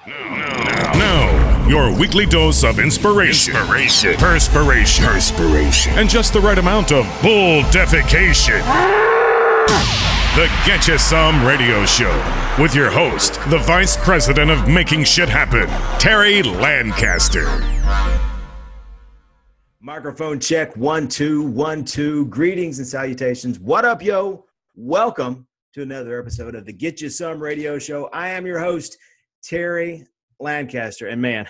Now, your weekly dose of inspiration, perspiration, and just the right amount of bull defecation. The Get You Some Radio Show with your host, the Vice President of Making Shit Happen, Terry Lancaster. Microphone check, 1 2 1 2. Greetings and salutations. What up, yo? Welcome to another episode of the Get You Some Radio Show. I am your host, Terry Lancaster. And man,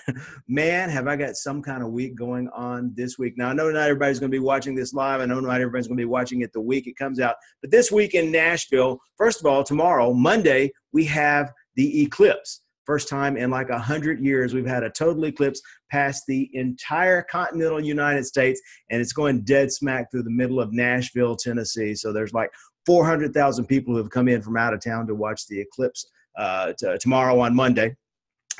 have I got some kind of week going on this week. Now, I know not everybody's going to be watching this live. I know not everybody's going to be watching it the week it comes out. But this week in Nashville, first of all, tomorrow, Monday, we have the eclipse. First time in like 100 years, we've had a total eclipse past the entire continental United States, and it's going dead smack through the middle of Nashville, Tennessee. So there's like 400,000 people who have come in from out of town to watch the eclipse tomorrow on Monday.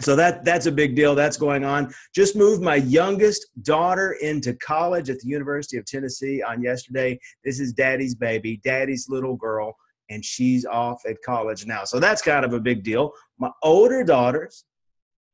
So that's a big deal. That's going on. Just moved my youngest daughter into college at the University of Tennessee on yesterday. This is Daddy's baby, Daddy's little girl, and she's off at college now. So that's kind of a big deal. My older daughters,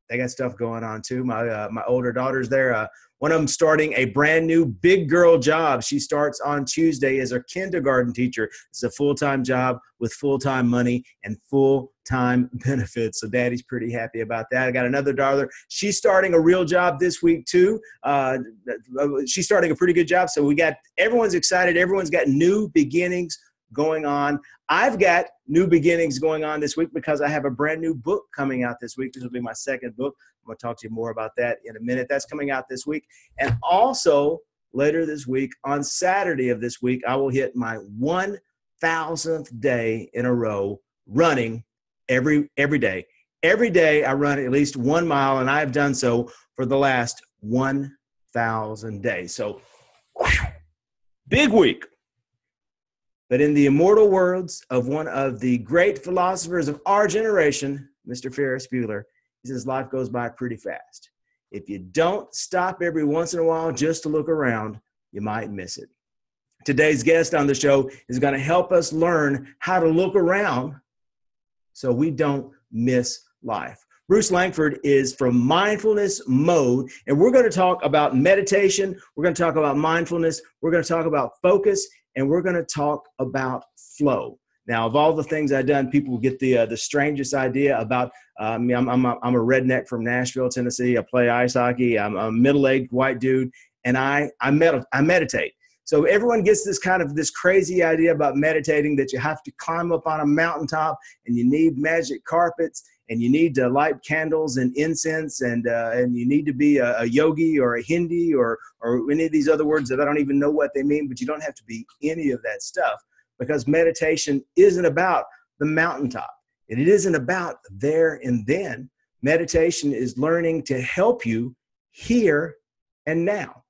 they got stuff going on too. My older daughters there, one of them starting a brand new big girl job. She starts on Tuesday as a kindergarten teacher. It's a full-time job with full-time money and full-time benefits. So Daddy's pretty happy about that. I got another daughter. She's starting a real job this week too. She's starting a pretty good job. So everyone's excited. Everyone's got new beginnings going on. I've got new beginnings going on this week because I have a brand new book coming out this week. This will be my second book. I'm going to talk to you more about that in a minute. That's coming out this week. And also later this week, on Saturday of this week, I will hit my 1,000th day in a row running every day. Every day I run at least 1 mile, and I have done so for the last 1,000 days. So big week. But in the immortal words of one of the great philosophers of our generation, Mr. Ferris Bueller, he says life goes by pretty fast. If you don't stop every once in a while just to look around, you might miss it. Today's guest on the show is going to help us learn how to look around so we don't miss life. Bruce Langford is from Mindfulness Mode, and we're going to talk about meditation. We're going to talk about mindfulness. We're going to talk about focus, and we're going to talk about flow. Now, of all the things I've done, people get the strangest idea about me. I'm a redneck from Nashville, Tennessee. I play ice hockey. I'm a middle-aged white dude, and I meditate. So everyone gets this crazy idea about meditating, that you have to climb up on a mountaintop and you need magic carpets and you need to light candles and incense and you need to be a yogi or a Hindi or any of these other words that I don't even know what they mean, but you don't have to be any of that stuff, because meditation isn't about the mountaintop. It isn't about there and then. Meditation is learning to help you here and now.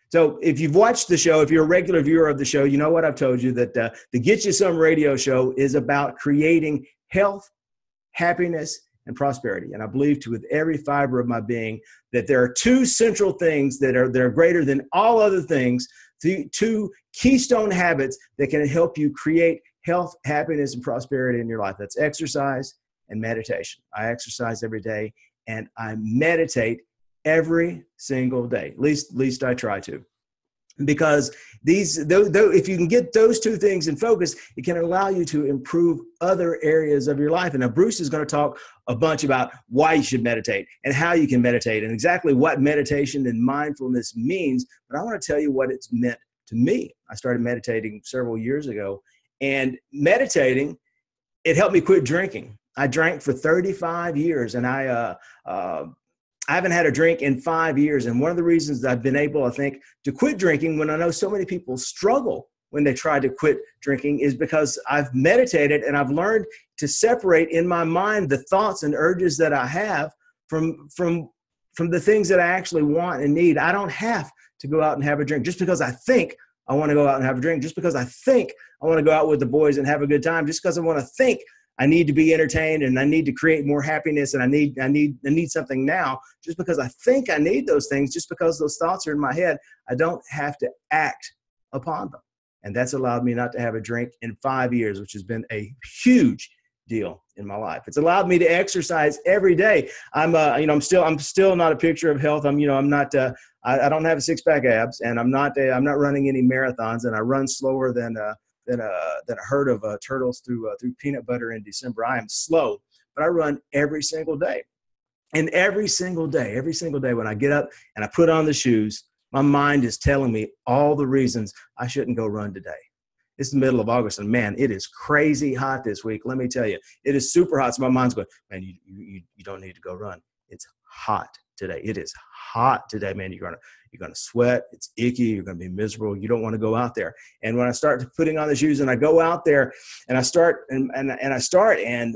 So if you've watched the show, if you're a regular viewer of the show, you know what I've told you, that the Get You Some Radio Show is about creating health, happiness, and prosperity. And I believe with every fiber of my being that there are two central things that are greater than all other things, two keystone habits that can help you create health, happiness, and prosperity in your life. That's exercise and meditation. I exercise every day and I meditate every single day. At least I try to. Because if you can get those two things in focus, it can allow you to improve other areas of your life. And now Bruce is going to talk a bunch about why you should meditate and how you can meditate and exactly what meditation and mindfulness means. But I want to tell you what it's meant to me. I started meditating several years ago, and meditating, it helped me quit drinking. I drank for 35 years, and I haven't had a drink in 5 years. And one of the reasons that I've been able, I think, to quit drinking when I know so many people struggle when they try to quit drinking is because I've meditated and I've learned to separate in my mind the thoughts and urges that I have from the things that I actually want and need. I don't have to go out and have a drink just because I think I want to go out and have a drink, just because I think I want to go out with the boys and have a good time, just because I want to think I need to be entertained and I need to create more happiness and I need something now. Just because I think I need those things, just because those thoughts are in my head, I don't have to act upon them. And that's allowed me not to have a drink in 5 years, which has been a huge deal in my life. It's allowed me to exercise every day. I'm still not a picture of health. I don't have 6-pack abs, and I'm not running any marathons, and I run slower than a herd of turtles through peanut butter in December. I am slow, but I run every single day. And every single day when I get up and I put on the shoes, my mind is telling me all the reasons I shouldn't go run today. It's the middle of August, and man, it is crazy hot this week. Let me tell you, it is super hot. So my mind's going, man, you don't need to go run. It's hot today. It is hot today, man. You're gonna sweat. It's icky. You're gonna be miserable. You don't want to go out there. And when I start putting on the shoes and I go out there and I start and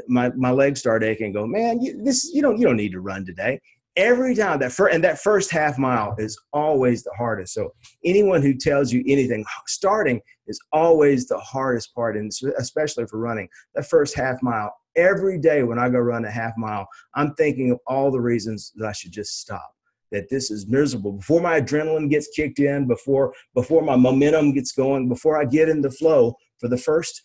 my legs start aching. Go, man, you don't need to run today. Every time that first half mile is always the hardest. So anyone who tells you anything, starting is always the hardest part, and especially for running. That first half mile, every day when I go run a half mile, I'm thinking of all the reasons that I should just stop, that this is miserable. Before my adrenaline gets kicked in, before my momentum gets going, before I get in the flow, for the first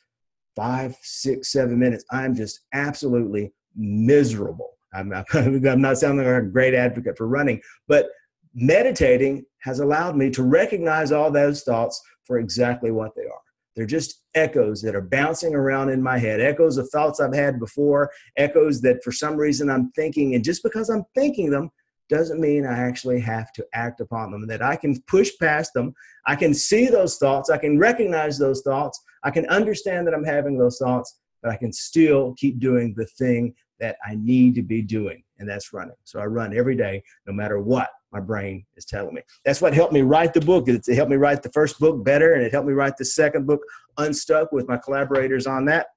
5, 6, 7 minutes, I'm just absolutely miserable. I'm not sounding like a great advocate for running, but meditating has allowed me to recognize all those thoughts for exactly what they are. They're just echoes that are bouncing around in my head, echoes of thoughts I've had before, echoes that for some reason I'm thinking, and just because I'm thinking them doesn't mean I actually have to act upon them, that I can push past them. I can see those thoughts. I can recognize those thoughts. I can understand that I'm having those thoughts, but I can still keep doing the thing that I need to be doing, and that's running. So I run every day, no matter what my brain is telling me. That's what helped me write the book. It helped me write the first book better, and it helped me write the second book, Unstuck, with my collaborators on that,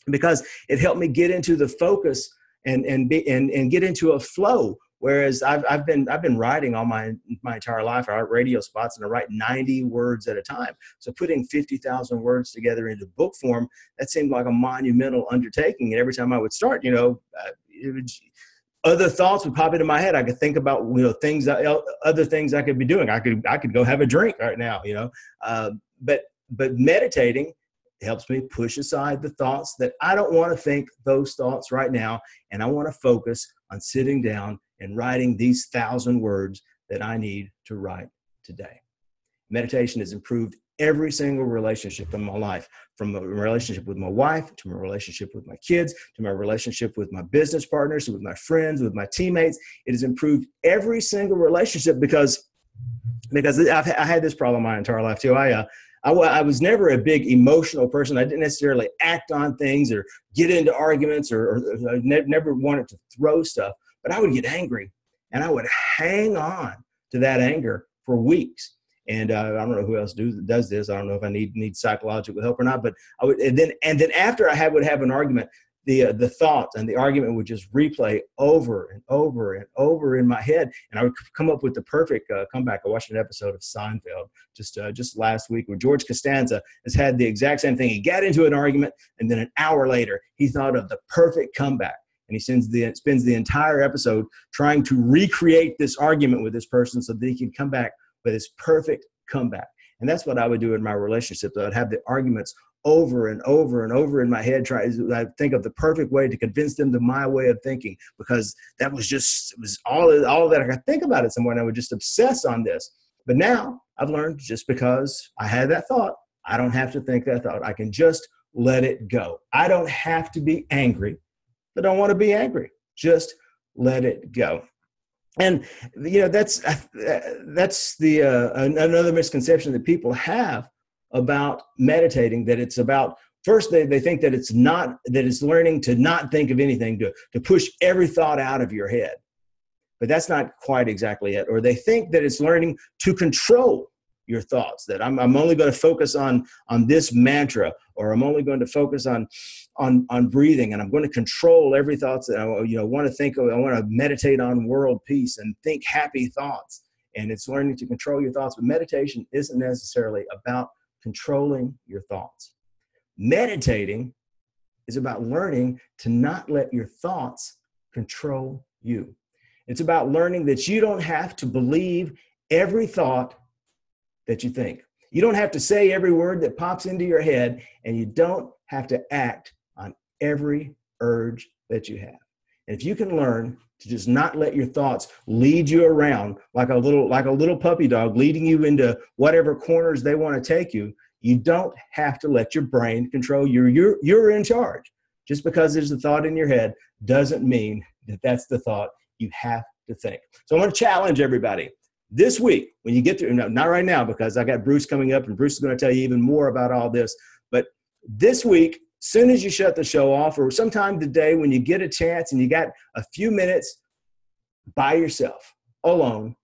because it helped me get into the focus and get into a flow. Whereas I've been writing all my entire life. I write radio spots, and I write 90 words at a time. So putting 50,000 words together into book form, that seemed like a monumental undertaking. And every time I would start, other thoughts would pop into my head. I could think about other things I could be doing. I could go have a drink right now, But meditating helps me push aside the thoughts that I don't want to think those thoughts right now, and I want to focus on sitting down and writing these 1,000 words that I need to write today. Meditation has improved every single relationship in my life, from a relationship with my wife, to my relationship with my kids, to my relationship with my business partners, with my friends, with my teammates. It has improved every single relationship because I had this problem my entire life too. I was never a big emotional person. I didn't necessarily act on things or get into arguments or never wanted to throw stuff. But I would get angry, and I would hang on to that anger for weeks. And I don't know who else does this. I don't know if I need psychological help or not. But I would, and then after I would have an argument, the thoughts and the argument would just replay over and over and over in my head, and I would come up with the perfect comeback. I watched an episode of Seinfeld just last week where George Costanza has had the exact same thing. He got into an argument, and then an hour later, he thought of the perfect comeback. And he spends the entire episode trying to recreate this argument with this person so that he can come back with his perfect comeback. And that's what I would do in my relationships. I would have the arguments over and over and over in my head. I think of the perfect way to convince them to my way of thinking, because it was all that I could think about it somewhere, and I would just obsess on this. But now I've learned, just because I had that thought, I don't have to think that thought. I can just let it go. I don't have to be angry. I don't want to be angry. Just let it go. And that's another misconception that people have about meditating, that it's about, first they think that it's learning to not think of anything, to push every thought out of your head. But that's not quite exactly it. Or they think that it's learning to control your thoughts, that I'm only going to focus on this mantra, or I'm only going to focus on breathing, and I'm going to control every thought that I want to think of. I want to meditate on world peace and think happy thoughts. And it's learning to control your thoughts. But meditation isn't necessarily about controlling your thoughts. Meditating is about learning to not let your thoughts control you. It's about learning that you don't have to believe every thought that you think. You don't have to say every word that pops into your head, and you don't have to act on every urge that you have. And if you can learn to just not let your thoughts lead you around like a little puppy dog leading you into whatever corners they want to take you, you don't have to let your brain control you. You're in charge. Just because there's a thought in your head doesn't mean that that's the thought you have to think. So I want to challenge everybody. This week, when you get to, not right now because I got Bruce coming up and Bruce is going to tell you even more about all this, but this week, soon as you shut the show off or sometime today when you get a chance and you got a few minutes by yourself, alone,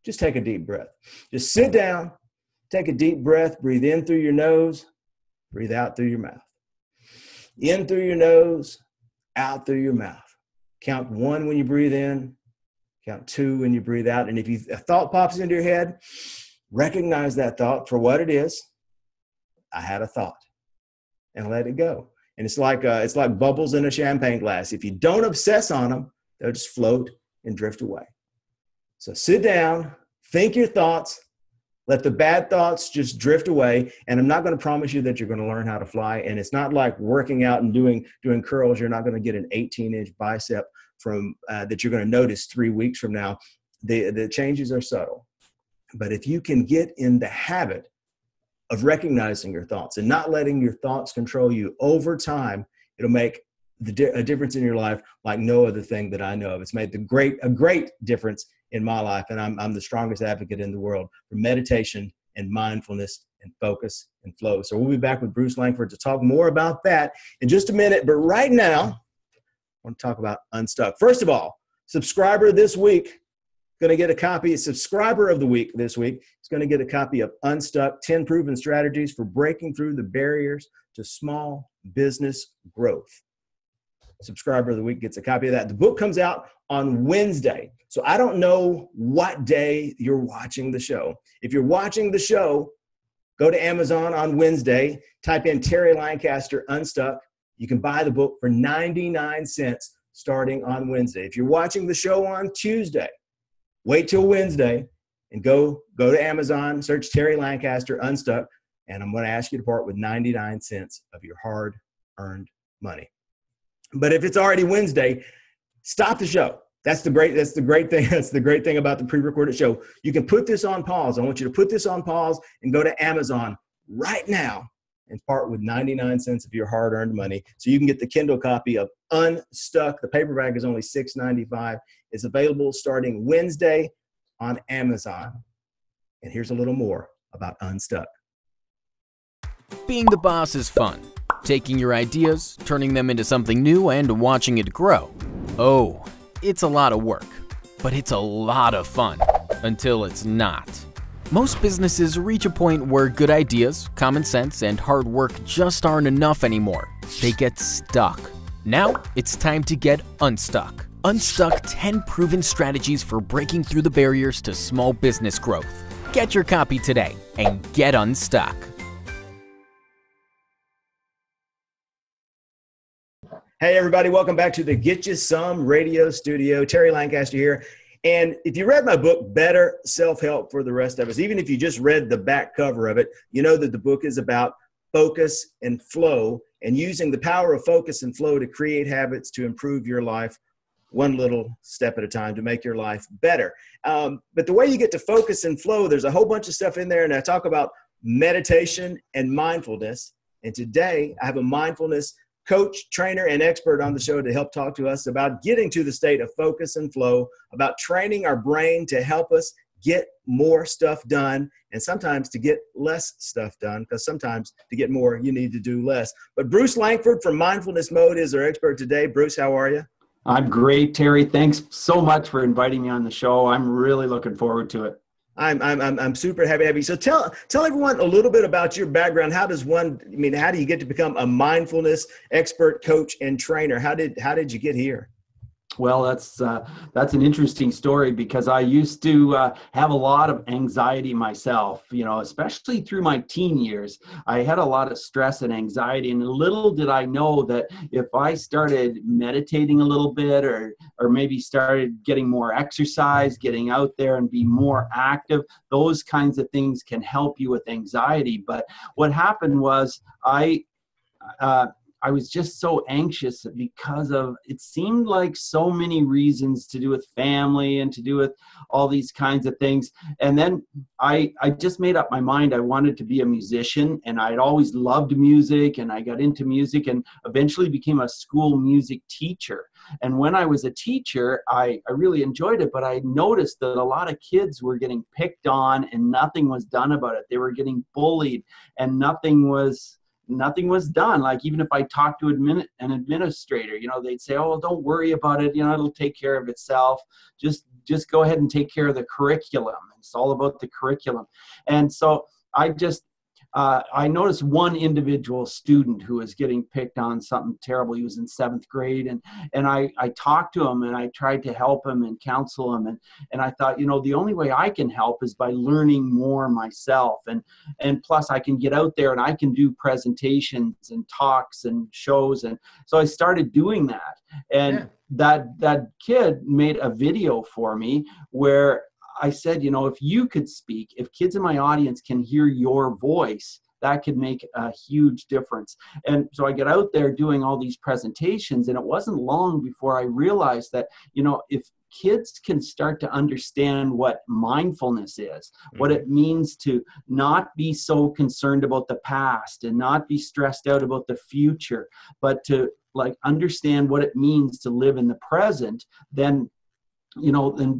just take a deep breath. Just sit down, take a deep breath, breathe in through your nose, breathe out through your mouth. In through your nose, out through your mouth. Count 1 when you breathe in, count 2 when you breathe out. And if a thought pops into your head, recognize that thought for what it is. I had a thought. And let it go. And it's like bubbles in a champagne glass. If you don't obsess on them, they'll just float and drift away. So sit down, think your thoughts, let the bad thoughts just drift away. And I'm not going to promise you that you're going to learn how to fly. And it's not like working out and doing curls. You're not going to get an 18-inch bicep from that you're going to notice 3 weeks from now. The changes are subtle. But if you can get in the habit of recognizing your thoughts and not letting your thoughts control you over time, it'll make a difference in your life like no other thing that I know of. It's made a great difference in my life, and I'm the strongest advocate in the world for meditation and mindfulness and focus and flow. So we'll be back with Bruce Langford to talk more about that in just a minute. But right now, I want to talk about Unstuck. First of all, subscriber this week going to get a copy. Subscriber of the week this week is going to get a copy of Unstuck, 10 Proven Strategies for Breaking Through the Barriers to Small Business Growth. Subscriber of the week gets a copy of that. The book comes out on Wednesday. So I don't know what day you're watching the show. If you're watching the show, go to Amazon on Wednesday, type in Terry Lancaster Unstuck. You can buy the book for 99 cents starting on Wednesday. If you're watching the show on Tuesday, wait till Wednesday and go to Amazon, search Terry Lancaster Unstuck, and I'm going to ask you to part with 99 cents of your hard-earned money. But if it's already Wednesday, stop the show. That's the great thing. That's the great thing about the pre-recorded show. You can put this on pause. I want you to put this on pause and go to Amazon right now and part with 99 cents of your hard-earned money so you can get the Kindle copy of Unstuck. The paperback is only $6.95. It's available starting Wednesday on Amazon. And here's a little more about Unstuck. Being the boss is fun. Taking your ideas, turning them into something new, and watching it grow. Oh, it's a lot of work, but it's a lot of fun until it's not. Most businesses reach a point where good ideas, common sense, and hard work just aren't enough anymore. They get stuck. Now it's time to get unstuck. Unstuck 10 proven strategies for breaking through the barriers to small business growth. Get your copy today and get unstuck. Hey, everybody. Welcome back to the Get You Some radio studio. Terry Lancaster here. And if you read my book, Better Self-Help for the Rest of Us, even if you just read the back cover of it, you know that the book is about focus and flow and using the power of focus and flow to create habits to improve your life one little step at a time to make your life better. But the way you get to focus and flow, there's a whole bunch of stuff in there. And I talk about meditation and mindfulness. And today I have a mindfulness coach, trainer, and expert on the show to help talk to us about getting to the state of focus and flow, about training our brain to help us get more stuff done, and sometimes to get less stuff done, because sometimes to get more, you need to do less. But Bruce Langford from Mindfulness Mode is our expert today. Bruce, how are you? I'm great, Terry. Thanks so much for inviting me on the show. I'm really looking forward to it. I'm super happy. So tell everyone a little bit about your background. How do you get to become a mindfulness expert, coach, and trainer? How did you get here? Well, that's an interesting story because I used to have a lot of anxiety myself, especially through my teen years. I had a lot of stress and anxiety, and little did I know that if I started meditating a little bit or maybe started getting more exercise, getting out there and be more active, those kinds of things can help you with anxiety. But what happened was I I was just so anxious because of, it seemed like so many reasons to do with family and to do with all these kinds of things. And then I just made up my mind. I wanted to be a musician, and I'd always loved music, and I got into music and eventually became a school music teacher. And when I was a teacher, I really enjoyed it, but I noticed that a lot of kids were getting picked on and nothing was done about it. They were getting bullied and nothing was done. Like, even if I talked to an administrator, they'd say, oh, well, don't worry about it. It'll take care of itself. Just go ahead and take care of the curriculum. It's all about the curriculum. And so I noticed one individual student who was getting picked on something terrible. He was in 7th grade, and I talked to him, and I tried to help him and counsel him. And I thought, the only way I can help is by learning more myself. And plus I can get out there and I can do presentations and talks and shows. And so I started doing that. And that kid made a video for me where I said, if you could speak, if kids in my audience can hear your voice, that could make a huge difference. And so I get out there doing all these presentations, and it wasn't long before I realized that, if kids can start to understand what mindfulness is, what it means to not be so concerned about the past and not be stressed out about the future, but to understand what it means to live in the present, then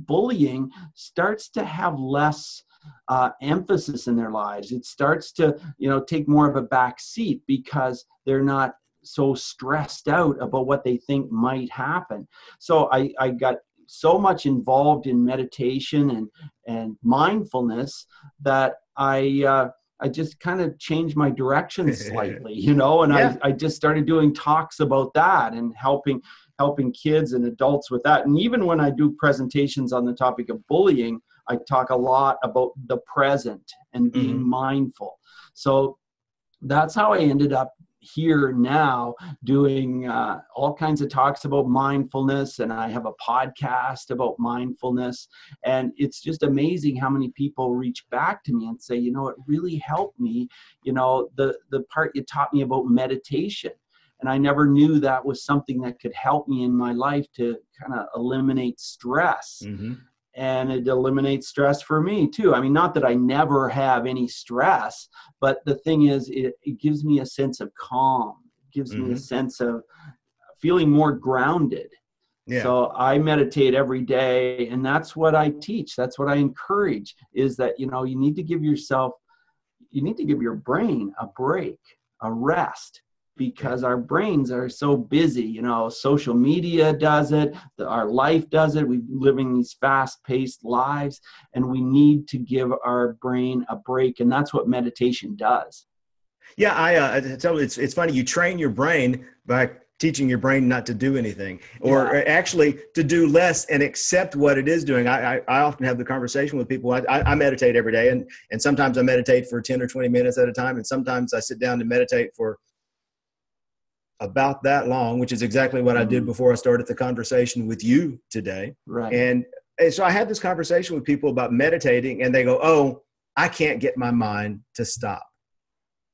bullying starts to have less emphasis in their lives. It starts to, take more of a back seat because they're not so stressed out about what they think might happen. So I got so much involved in meditation and mindfulness that I just kind of changed my direction slightly, and I just started doing talks about that and helping kids and adults with that. And even when I do presentations on the topic of bullying, I talk a lot about the present and being mindful. So that's how I ended up here now doing all kinds of talks about mindfulness, and I have a podcast about mindfulness. And it's just amazing how many people reach back to me and say, it really helped me, the part you taught me about meditation. And I never knew that was something that could help me in my life to kind of eliminate stress. And it eliminates stress for me too. I mean, not that I never have any stress, but the thing is, it gives me a sense of calm. It gives me a sense of feeling more grounded. So I meditate every day, and that's what I teach. That's what I encourage, is that, you need to give your brain a break, a rest. Because our brains are so busy, social media does it, our life does it. We're living these fast-paced lives, and we need to give our brain a break, and that's what meditation does. Yeah, I tell you, it's funny. You train your brain by teaching your brain not to do anything, or actually to do less and accept what it is doing. I often have the conversation with people. I meditate every day, and sometimes I meditate for 10 or 20 minutes at a time, and sometimes I sit down to meditate for about that long, which is exactly what I did before I started the conversation with you today. Right. And so I had this conversation with people about meditating, and they go, "Oh, I can't get my mind to stop."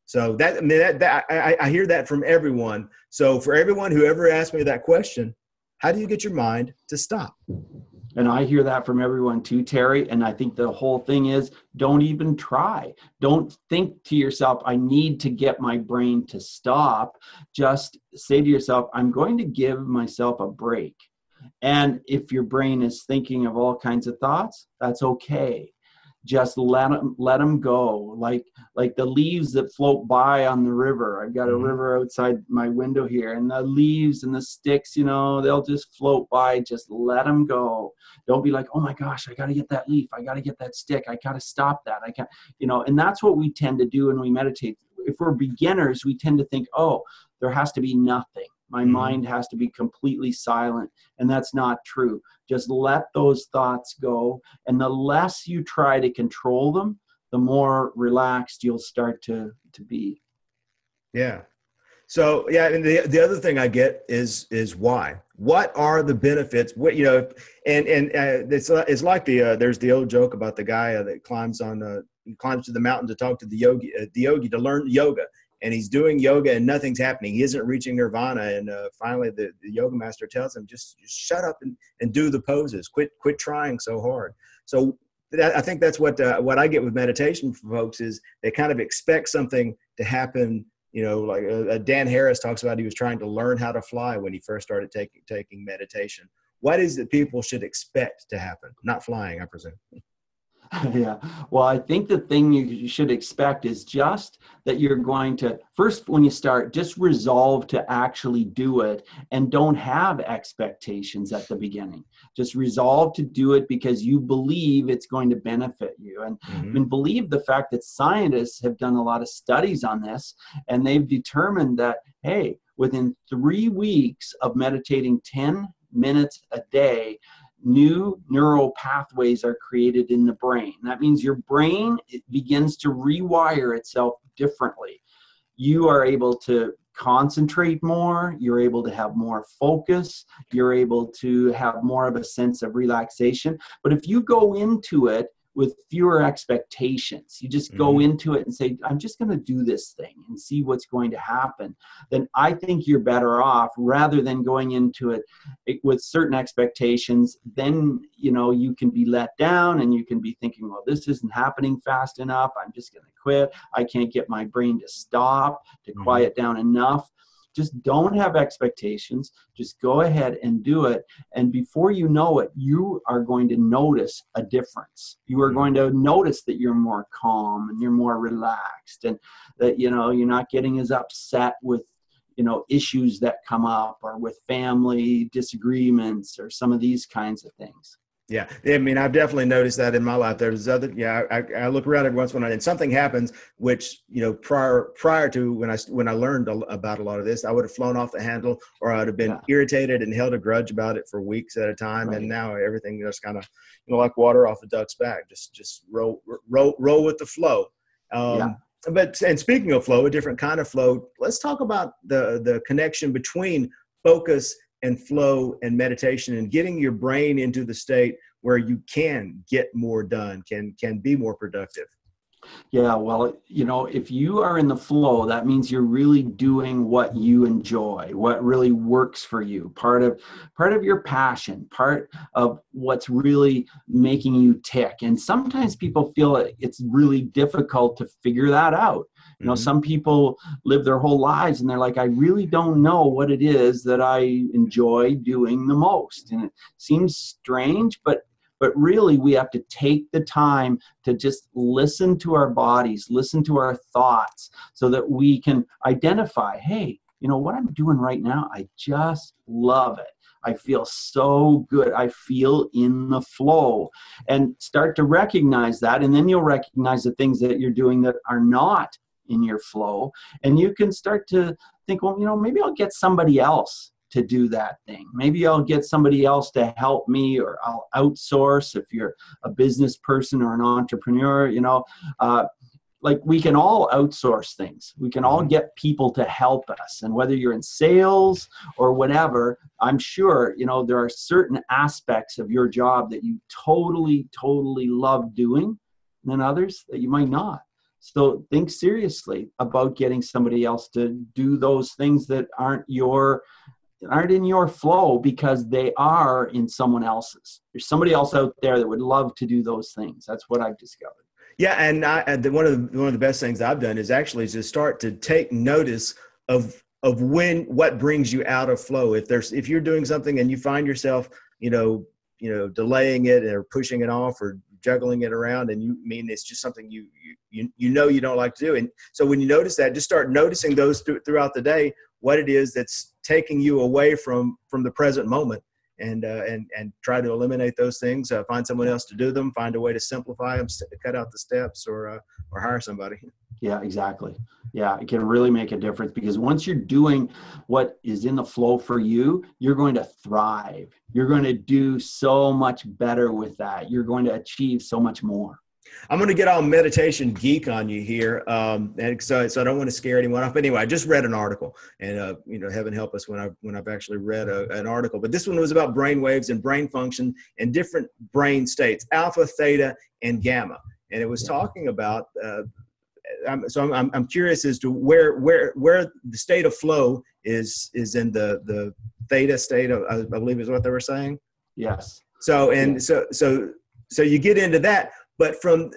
So I hear that from everyone. So for everyone who ever asked me that question, how do you get your mind to stop? And I hear that from everyone too, Terry. And I think the whole thing is, don't even try. Don't think to yourself, I need to get my brain to stop. Just say to yourself, I'm going to give myself a break. And if your brain is thinking of all kinds of thoughts, that's okay. Just let them go. Like the leaves that float by on the river. I've got a river outside my window here, and the leaves and the sticks, they'll just float by. Just let them go. Don't be like, oh my gosh, I got to get that leaf. I got to get that stick. I got to stop that. I can't, and that's what we tend to do when we meditate. If we're beginners, we tend to think, oh, there has to be nothing. My mind has to be completely silent. And that's not true. Just let those thoughts go. And the less you try to control them, the more relaxed you'll start to be. Yeah. So, and the other thing I get is why. What are the benefits? What, it's like there's the old joke about the guy that climbs to the mountain to talk to the yogi to learn yoga. and he's doing yoga and nothing's happening. He isn't reaching nirvana. And finally the yoga master tells him, just shut up and do the poses. Quit trying so hard. So I think that's what I get with meditation from folks is they kind of expect something to happen. Like Dan Harris talks about, he was trying to learn how to fly when he first started taking meditation. What is it people should expect to happen? Not flying, I presume. Yeah. Well, I think the thing you should expect is just that you're going to, first, when you start, just resolve to actually do it and don't have expectations at the beginning. Just resolve to do it because you believe it's going to benefit you. And believe the fact that scientists have done a lot of studies on this, and they've determined that, hey, within 3 weeks of meditating 10 minutes a day, new neural pathways are created in the brain. That means your brain, it begins to rewire itself differently. You are able to concentrate more, you're able to have more focus, you're able to have more of a sense of relaxation. But if you go into it with fewer expectations, you just go into it and say, I'm just going to do this thing and see what's going to happen, then I think you're better off rather than going into it with certain expectations. Then, you can be let down and you can be thinking, well, this isn't happening fast enough. I'm just going to quit. I can't get my brain to stop, to quiet down enough. Just don't have expectations. Just go ahead and do it. And before you know it, you are going to notice a difference. You are going to notice that you're more calm and you're more relaxed, and that, you're not getting as upset with, issues that come up, or with family disagreements, or some of these kinds of things. Yeah. I mean, I've definitely noticed that in my life. There's I look around every once in a while and something happens, which, prior to when I learned about a lot of this, I would have flown off the handle, or I would have been irritated and held a grudge about it for weeks at a time. Right. And now everything just kind of, like water off a duck's back, just roll with the flow. And speaking of flow, a different kind of flow, let's talk about the connection between focus and flow and meditation, and getting your brain into the state where you can get more done, can be more productive. Yeah, well, if you are in the flow, that means you're really doing what you enjoy, what really works for you, part of your passion, part of what's really making you tick. And sometimes people feel it's really difficult to figure that out. Some people live their whole lives and they're like, I really don't know what it is that I enjoy doing the most. And it seems strange, but really we have to take the time to just listen to our bodies, listen to our thoughts, so that we can identify, hey, what I'm doing right now, I just love it. I feel so good. I feel in the flow, and start to recognize that. And then you'll recognize the things that you're doing that are not in your flow. And you can start to think, well, maybe I'll get somebody else to do that thing. Maybe I'll get somebody else to help me, or I'll outsource if you're a business person or an entrepreneur. Like, we can all outsource things. We can all get people to help us. And whether you're in sales or whatever, I'm sure, there are certain aspects of your job that you totally, totally love doing, and then others that you might not. So think seriously about getting somebody else to do those things that aren't in your flow, because they are in someone else's. There's somebody else out there that would love to do those things. That's what I've discovered. Yeah, and one of the best things I've done is actually to start to take notice of what brings you out of flow. If you're doing something and you find yourself, delaying it or pushing it off or juggling it around, and it's just something you don't like to do. And so when you notice that, just start noticing those throughout the day, what it is that's taking you away from the present moment, and try to eliminate those things. Find someone else to do them. Find a way to simplify them, cut out the steps, or hire somebody. Yeah, exactly. Yeah, it can really make a difference, because once you're doing what is in the flow for you, you're going to thrive. You're going to do so much better with that. You're going to achieve so much more. I'm going to get all meditation geek on you here, and so I don't want to scare anyone off. But anyway, I just read an article, and heaven help us when I've actually read an article. But this one was about brain waves and brain function and different brain states, alpha, theta, and gamma, and it was talking about I'm curious as to where the state of flow is in the theta state of, I believe is what they were saying. Yes. So you get into that, but for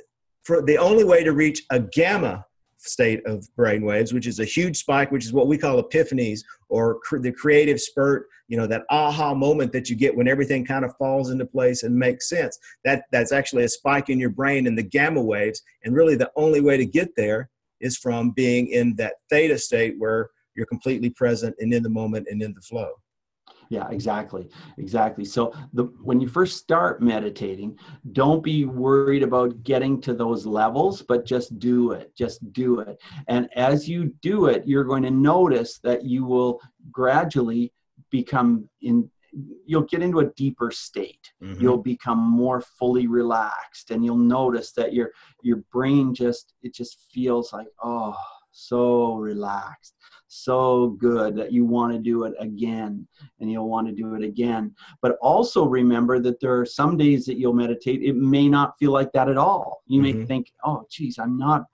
the only way to reach a gamma state of brainwaves, which is a huge spike, which is what we call epiphanies, or the creative spurt, that aha moment that you get when everything kind of falls into place and makes sense. That's actually a spike in your brain in the gamma waves. And really the only way to get there is from being in that theta state where you're completely present and in the moment and in the flow. Yeah, exactly. So when you first start meditating, don't be worried about getting to those levels, but just do it. And as you do it, you're going to notice that you will gradually you'll get into a deeper state. Mm-hmm. You'll become more fully relaxed, and you'll notice that your brain just feels like, oh, so relaxed, so good, that you want to do it again, and you'll want to do it again. But also remember that there are some days that you'll meditate, it may not feel like that at all. You Mm-hmm. may think, oh geez, I'm not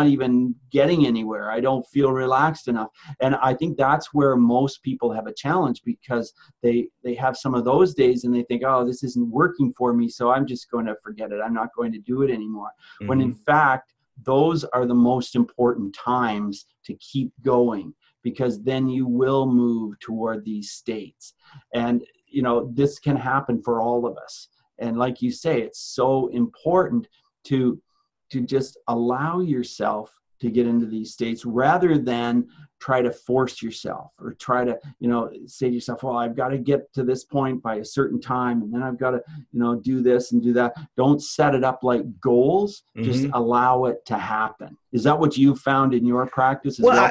even getting anywhere. I don't feel relaxed enough. And I think that's where most people have a challenge, because they have some of those days and they think, oh, this isn't working for me, so I'm just going to forget it. I'm not going to do it anymore. Mm-hmm. When in fact, those are the most important times to keep going, because then you will move toward these states. And, this can happen for all of us. And like you say, it's so important to just allow yourself to get into these states, rather than try to force yourself, or try to, say to yourself, well, I've got to get to this point by a certain time, and then I've got to, do this and do that. Don't set it up like goals. Mm-hmm. Just allow it to happen. Is that what you found in your practice as well?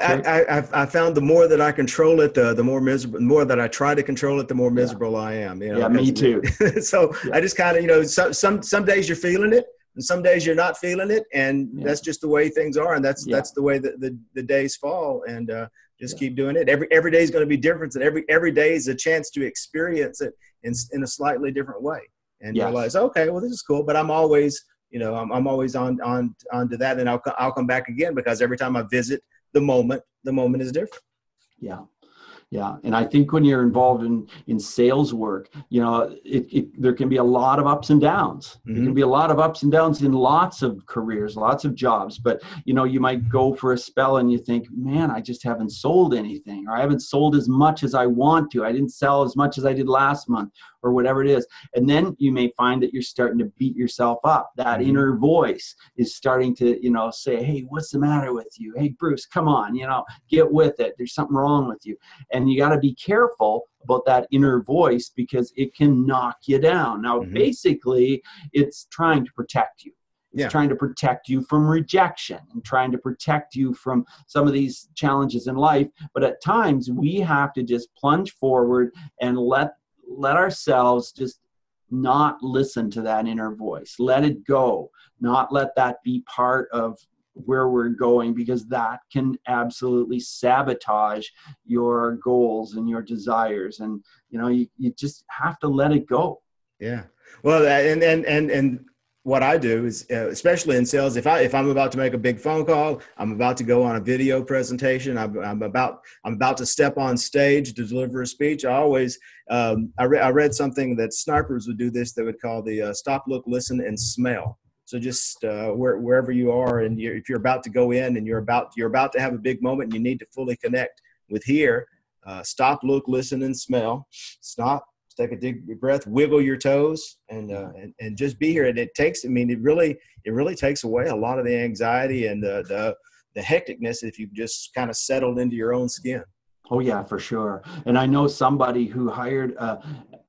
I found the more that I control it, the more miserable. The more that I try to control it, the more miserable I am. Yeah, me too. So I just kind of, some days you're feeling it, and some days you're not feeling it, and that's just the way things are, and that's the way that the days fall, and just keep doing it. Every day is going to be different, and every day is a chance to experience it in a slightly different way, and realize, okay, well, this is cool, but I'm always, I'm always on to that, and I'll come back again, because every time I visit the moment is different. Yeah. And I think when you're involved in sales work, there can be a lot of ups and downs. Mm-hmm. There can be a lot of ups and downs in lots of careers, lots of jobs. But, you might go for a spell and you think, man, I just haven't sold anything, or I haven't sold as much as I want to. I didn't sell as much as I did last month, or whatever it is. And then you may find that you're starting to beat yourself up. That mm-hmm. inner voice is starting to, say, hey, what's the matter with you? Hey, Bruce, come on, get with it. There's something wrong with you. And you got to be careful about that inner voice, because it can knock you down. Now, mm-hmm. basically, it's trying to protect you. It's trying to protect you from rejection, and trying to protect you from some of these challenges in life. But at times, we have to just plunge forward and let ourselves just not listen to that inner voice. Let it go. Not let that be part of where we're going, because that can absolutely sabotage your goals and your desires. And, you just have to let it go. Yeah. Well, and what I do is, especially in sales, if I'm about to make a big phone call, I'm about to go on a video presentation, I'm about to step on stage to deliver a speech, I always, I read something that snipers would do this, they would call the stop, look, listen, and smell. So just wherever you are, and if you're about to go in and you're about to have a big moment and you need to fully connect with here, stop, look, listen, and smell. Stop, take a deep breath, wiggle your toes, and just be here. And it really takes away a lot of the anxiety and the hecticness if you just kind of settled into your own skin. Oh yeah, for sure. And I know somebody who hired,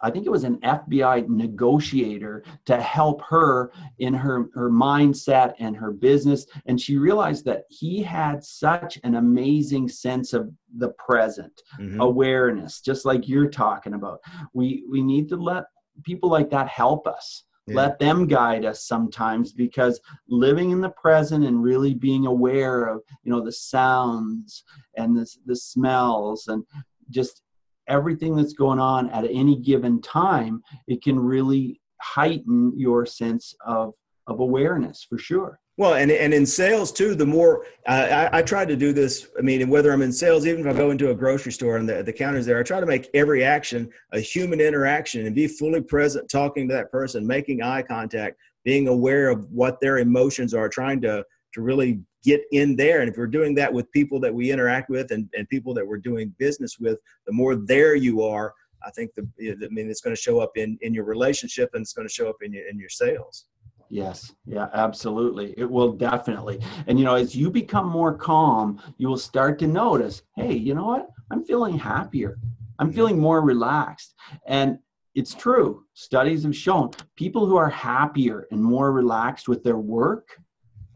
I think it was an FBI negotiator to help her in her mindset and her business. And she realized that he had such an amazing sense of the present, mm-hmm. awareness, just like you're talking about. We need to let people like that help us. Yeah. Let them guide us sometimes, because living in the present and really being aware of, the sounds and the smells and just everything that's going on at any given time, it can really heighten your sense of awareness, for sure. Well, and in sales too, the more I try to do this. I mean, whether I'm in sales, even if I go into a grocery store and the counter's there, I try to make every action a human interaction and be fully present, talking to that person, making eye contact, being aware of what their emotions are, trying to really get in there. And if we're doing that with people that we interact with and people that we're doing business with, the more there you are, I think it's going to show up in your relationship, and it's going to show up in your sales. Yes. Yeah, absolutely. It will definitely. And, as you become more calm, you will start to notice, hey, you know what? I'm feeling happier. I'm feeling more relaxed. And it's true. Studies have shown people who are happier and more relaxed with their work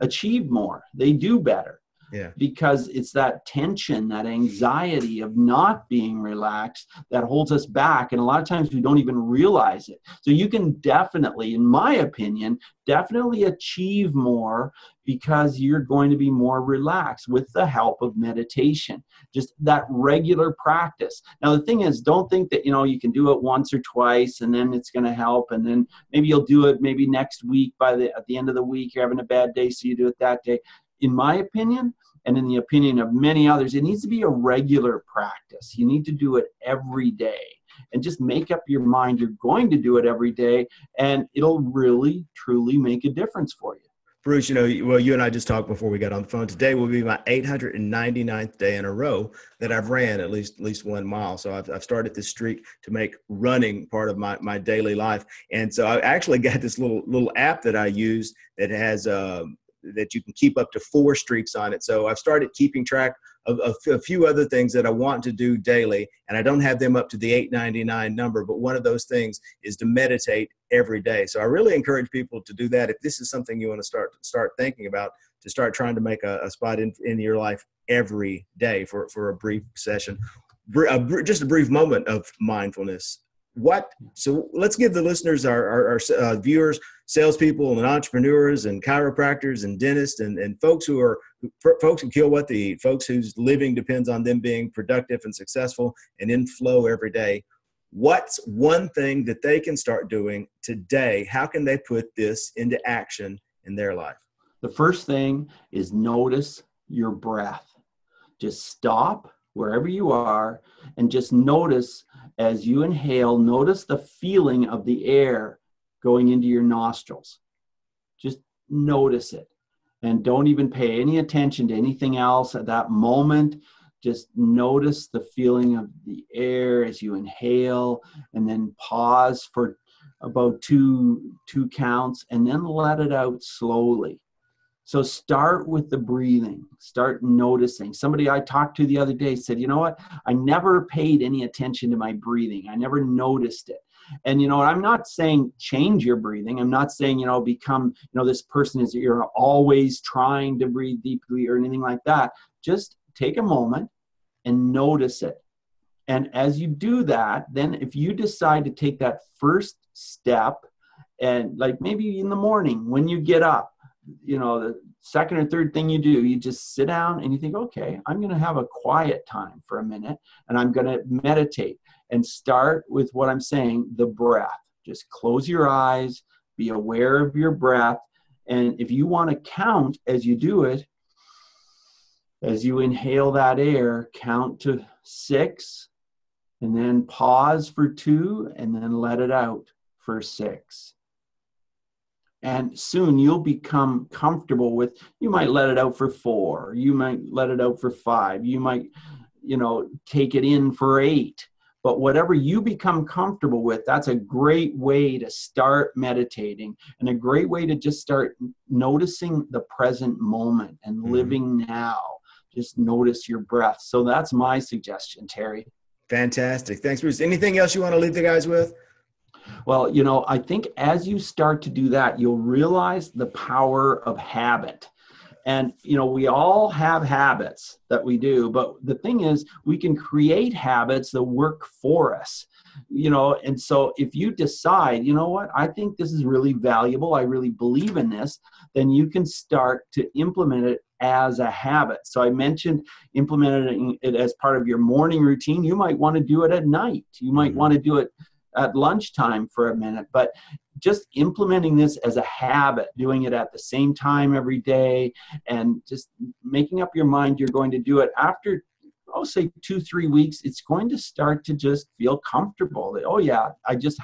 achieve more. They do better. Yeah. Because it's that tension, that anxiety of not being relaxed that holds us back. And a lot of times we don't even realize it. So you can definitely, in my opinion, definitely achieve more because you're going to be more relaxed with the help of meditation. Just that regular practice. Now, the thing is, don't think that, you can do it once or twice and then it's going to help. And then maybe you'll do it maybe next week at the end of the week, you're having a bad day, so you do it that day. In my opinion, and in the opinion of many others, it needs to be a regular practice. You need to do it every day and just make up your mind you're going to do it every day, and it'll really, truly make a difference for you. Bruce, you and I just talked before we got on the phone. Today will be my 899th day in a row that I've ran at least 1 mile. So I've started this streak to make running part of my daily life. And so I actually got this little app that I use that has that you can keep up to 4 streaks on it. So I've started keeping track of a few other things that I want to do daily, and I don't have them up to the 899 number, but one of those things is to meditate every day. So I really encourage people to do that. If this is something you want to start thinking about, to start trying to make a spot in your life every day for a brief session, just a brief moment of mindfulness. So let's give the listeners, our viewers, salespeople and entrepreneurs and chiropractors and dentists and folks who kill what they eat, folks whose living depends on them being productive and successful and in flow every day. What's one thing that they can start doing today? How can they put this into action in their life? The first thing is notice your breath. Just stop wherever you are and just notice as you inhale, notice the feeling of the air going into your nostrils. Just notice it and don't even pay any attention to anything else at that moment. Just notice the feeling of the air as you inhale, and then pause for about two counts and then let it out slowly. So start with the breathing, start noticing. Somebody I talked to the other day said, you know what? I never paid any attention to my breathing. I never noticed it. And, I'm not saying change your breathing. I'm not saying, become, this person is, you're always trying to breathe deeply or anything like that. Just take a moment and notice it. And as you do that, then if you decide to take that first step, and like maybe in the morning when you get up, the second or third thing you do, you just sit down and you think, okay, I'm going to have a quiet time for a minute and I'm going to meditate, and start with what I'm saying, the breath. Just close your eyes, be aware of your breath. And if you want to count as you do it, as you inhale that air, count to 6 and then pause for 2 and then let it out for 6. And soon you'll become comfortable with, you might let it out for 4, you might let it out for 5, you might, take it in for 8. But whatever you become comfortable with, that's a great way to start meditating and a great way to just start noticing the present moment and living now. Just notice your breath. So that's my suggestion, Terry. Fantastic. Thanks, Bruce. Anything else you want to leave the guys with? Well, I think as you start to do that, you'll realize the power of habit. And, we all have habits that we do, but the thing is, we can create habits that work for us, and so if you decide, what, I think this is really valuable, I really believe in this, then you can start to implement it as a habit. So I mentioned implementing it as part of your morning routine. You might want to do it at night. You might want to do it at lunchtime for a minute, but just implementing this as a habit, doing it at the same time every day, and just making up your mind you're going to do it. After, I'll say 2-3 weeks, it's going to start to just feel comfortable. That, oh yeah, I just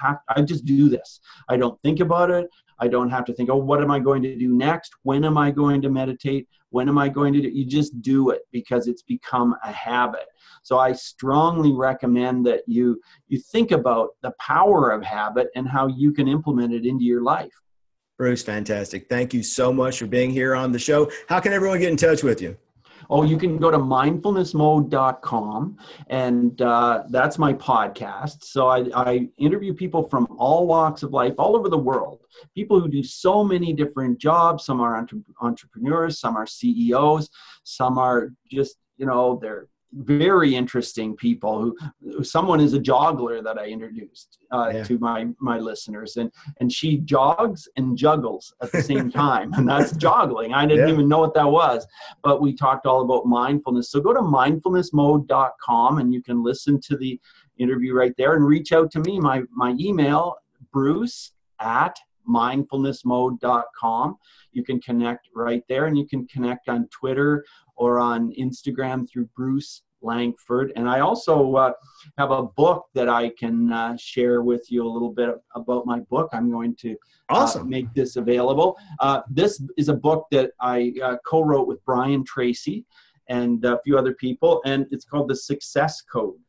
do this. I don't think about it. I don't have to think, oh, what am I going to do next? When am I going to meditate? When am I going to do? You just do it because it's become a habit. So I strongly recommend that you think about the power of habit and how you can implement it into your life. Bruce, fantastic. Thank you so much for being here on the show. How can everyone get in touch with you? Oh, you can go to mindfulnessmode.com, and that's my podcast. So I interview people from all walks of life, all over the world, people who do so many different jobs. Some are entrepreneurs, some are CEOs, some are just, they're very interesting people who someone is a joggler that I introduced to my listeners, and she jogs and juggles at the same time, and that's joggling. I didn't even know what that was, but we talked all about mindfulness. So go to mindfulnessmode.com and you can listen to the interview right there, and reach out to me. My email, bruce@mindfulnessmode.com. You can connect right there, and you can connect on Twitter or on Instagram through Bruce Langford. And I also have a book that I can share with you a little bit about my book. I'm going to make this available. This is a book that I co-wrote with Brian Tracy and a few other people, and it's called The Success Code.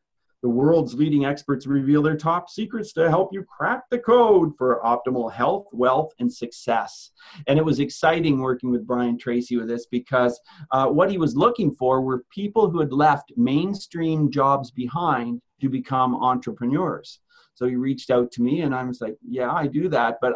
The world's leading experts reveal their top secrets to help you crack the code for optimal health, wealth, and success. And it was exciting working with Brian Tracy with this, because what he was looking for were people who had left mainstream jobs behind to become entrepreneurs. So he reached out to me, and I was like, yeah, I do that. But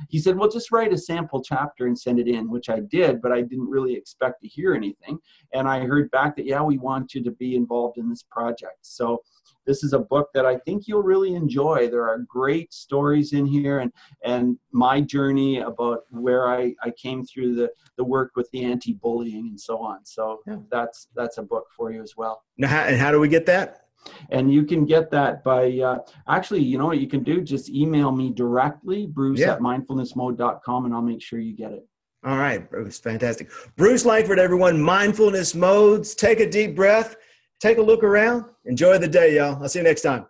he said, well, just write a sample chapter and send it in, which I did, but I didn't really expect to hear anything. And I heard back that, yeah, we want you to be involved in this project. So this is a book that I think you'll really enjoy. There are great stories in here, and my journey about where I came through the work with the anti-bullying and so on. So that's a book for you as well. Now, and how do we get that? And you can get that by, actually, you know what you can do? Just email me directly, bruce@mindfulnessmode.com, and I'll make sure you get it. All right, Bruce, fantastic. Bruce Langford, everyone, Mindfulness Modes. Take a deep breath. Take a look around. Enjoy the day, y'all. I'll see you next time.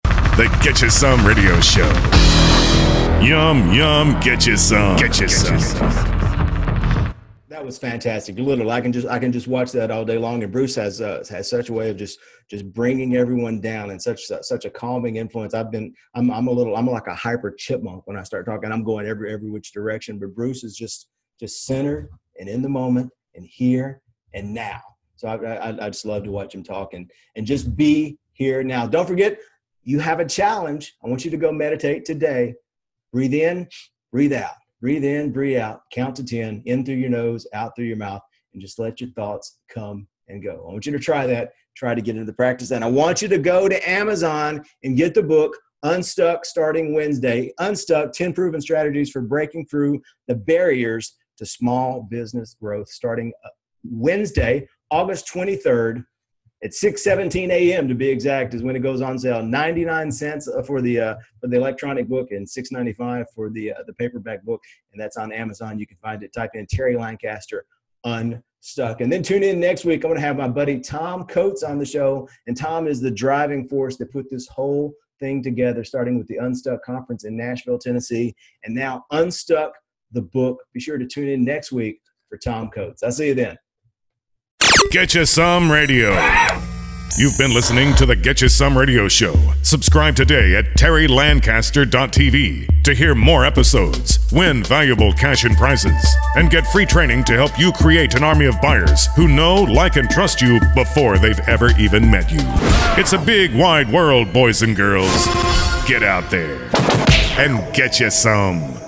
The Get You Some Radio Show. Yum, yum, get you some. Get you some. That was fantastic. Literally, I can just watch that all day long. And Bruce has such a way of just bringing everyone down, and such a calming influence. I'm like a hyper chipmunk when I start talking. I'm going every which direction. But Bruce is just centered and in the moment and here and now. So I just love to watch him talk and just be here now. Don't forget, you have a challenge. I want you to go meditate today. Breathe in, breathe out. Breathe in, breathe out. Count to 10, in through your nose, out through your mouth, and just let your thoughts come and go. I want you to try that. Try to get into the practice. And I want you to go to Amazon and get the book, Unstuck, starting Wednesday. Unstuck, 10 Proven Strategies for Breaking Through the Barriers to Small Business Growth, starting Wednesday, August 23rd at 6:17 a.m. to be exact is when it goes on sale. 99 cents for the electronic book and $6.95 for the paperback book, and that's on Amazon. You can find it. Type in Terry Lancaster Unstuck, and then tune in next week. I'm going to have my buddy Tom Coates on the show, and Tom is the driving force that put this whole thing together, starting with the Unstuck Conference in Nashville, Tennessee, and now Unstuck the book. Be sure to tune in next week for Tom Coates. I'll see you then. Get You Some Radio. You've been listening to the Get You Some Radio Show. Subscribe today at terrylancaster.tv to hear more episodes, win valuable cash and prizes, and get free training to help you create an army of buyers who know, like, and trust you before they've ever even met you. It's a big, wide world, boys and girls. Get out there and get you some.